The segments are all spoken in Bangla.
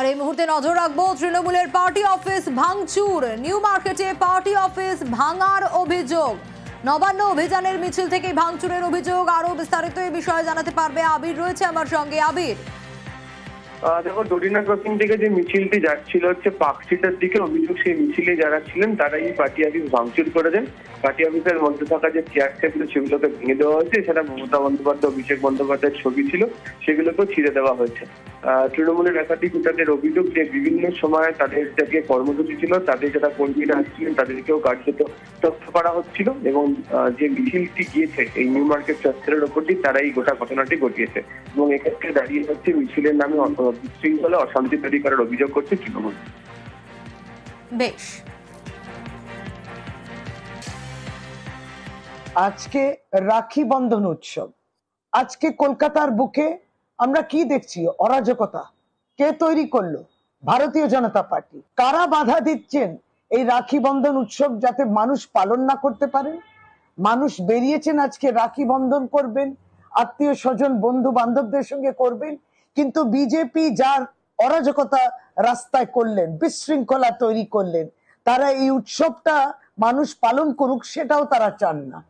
আর এই মুহূর্তে নজর রাখবো তৃণমূলের পার্টি অফিস ভাঙচুর। নিউ মার্কেটে পার্টি অফিস ভাঙার অভিযোগ। নবান্ন অভিযানের মিছিল থেকে ভাঙচুরের অভিযোগ। আরো বিস্তারিত এই বিষয়ে জানাতে পারবে আবির, রয়েছে আমার সঙ্গে। আবির, দেখো, ডোডিনা ক্রসিং থেকে যে মিছিলটি যাচ্ছিল হচ্ছে পার্কস্ট্রিটের দিকে, অভিযোগ সেই মিছিলে যারা ছিলেন তারাই পার্টি অফিস ভাঙচুর করে দেন। পার্টি অফিসের মধ্যে থাকা যে চেয়ার টেবিল সেগুলোকে ভেঙে দেওয়া হয়েছে। এছাড়া মমতা বন্দ্যোপাধ্যায়, অভিষেক বন্দ্যোপাধ্যায়ের ছবি ছিল, সেগুলোকেও ছিঁড়ে দেওয়া হয়েছে। তৃণমূলের একাধিক নেতাদের অভিযোগ যে বিভিন্ন সময় তাদের যে কর্মসূচি ছিল, তাদের যারা কর্মীরা আসছিলেন তাদেরকেও কার্যত তথ্য করা হচ্ছিল, এবং যে মিছিলটি গিয়েছে এই নিউ মার্কেট চত্বরের ওপর দিয়ে তারাই গোটা ঘটনাটি ঘটিয়েছে। এবং এক্ষেত্রে দাঁড়িয়ে হচ্ছে মিছিলের নামে বিশৃঙ্খলা, অশান্তি তৈরি করার অভিযোগ করছে তৃণমূল। বেশ, আজকে রাখি বন্ধন উৎসব। আজকে কলকাতার বুকে আমরা কি দেখছি? অরাজকতা কে তৈরি করলো? ভারতীয় জনতা পার্টি। কারা বাধা দিচ্ছেন এই রাখি বন্ধন উৎসব যাতে মানুষ পালন না করতে পারেন? মানুষ বেরিয়েছেন আজকে রাখি বন্ধন করবেন, আত্মীয় স্বজন বন্ধু বান্ধবদের সঙ্গে করবেন, কিন্তু বিজেপি যার অরাজকতা রাস্তায় করলেন, বিশৃঙ্খলা তৈরি করলেন, তারা এই উৎসবটা মানুষ পালন করুক সেটাও তারা চান না।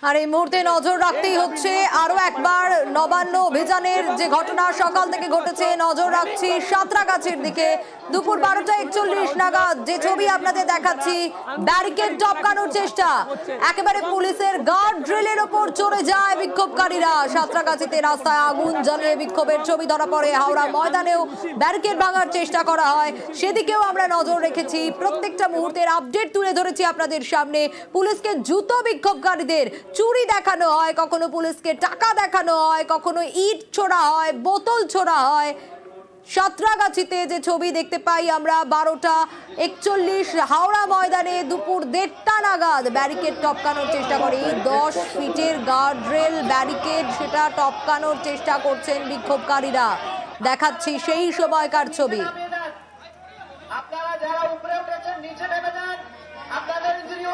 আর এই মুহূর্তে নজর রাখতেই হচ্ছে আরো একবার নবান্ন অভিযানের যে ঘটনা সকাল থেকে ঘটেছে। নজর রাখছি সাঁতরাগাছির দিকে। দুপুর 12:41 নাগাদ যে ছবি আপনাদের দেখাচ্ছি, ব্যারিকেড টপকানোর চেষ্টা, একেবারে পুলিশের গার্ড ড্রিলের ওপর চড়ে যায় বিক্ষোভকারীরা। সাঁতরাগাছিতে রাস্তায় আগুন জ্বালিয়ে বিক্ষোভের ছবি ধরা পড়ে। হাওড়া ময়দানেও ব্যারিকেড ভাঙার চেষ্টা করা হয়, সেদিকেও আমরা নজর রেখেছি। প্রত্যেকটা মুহূর্তের আপডেট তুলে ধরেছি আপনাদের সামনে। পুলিশকে জুতো বিক্ষোভকারীদের চুরি দেখানো হয়, কখনো পুলিশকে টাকা দেখানো হয়, কখনো ইট ছোড়া হয়, বোতল ছোড়া হয়। সাঁতরাগাছিতে যে ছবি দেখতে পাই আমরা 12:41 হাওড়া ময়দানে দুপুর 1:30 নাগাদ ব্যারিকেড টপকানোর চেষ্টা করে। 10 ফিটের গার্ড রেল ব্যারিকেড, সেটা টপকানোর চেষ্টা করছেন বিক্ষোভকারীরা। দেখাচ্ছি সেই সময়কার ছবি। আপনারা যারা উপরে উঠেছেন নিচে নেমে যান, আপনাদের ইঞ্জুরি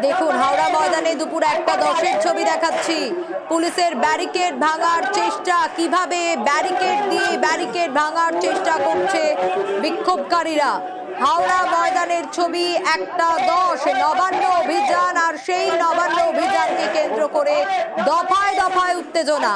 দেখুন, হাওড়া ময়দানে দুপুর 1:10 ছবি দেখাচ্ছি। পুলিশের ব্যারিকেড ভাঙার চেষ্টা, কিভাবে ব্যারিকেড দিয়ে ব্যারিকেড ভাঙার চেষ্টা করছে বিক্ষোভকারীরা। হাওড়া ময়দানের ছবি 1:10, নবান্ন অভিযান, আর সেই নবান্ন অভিযানকে কেন্দ্র করে দফায় দফায় উত্তেজনা।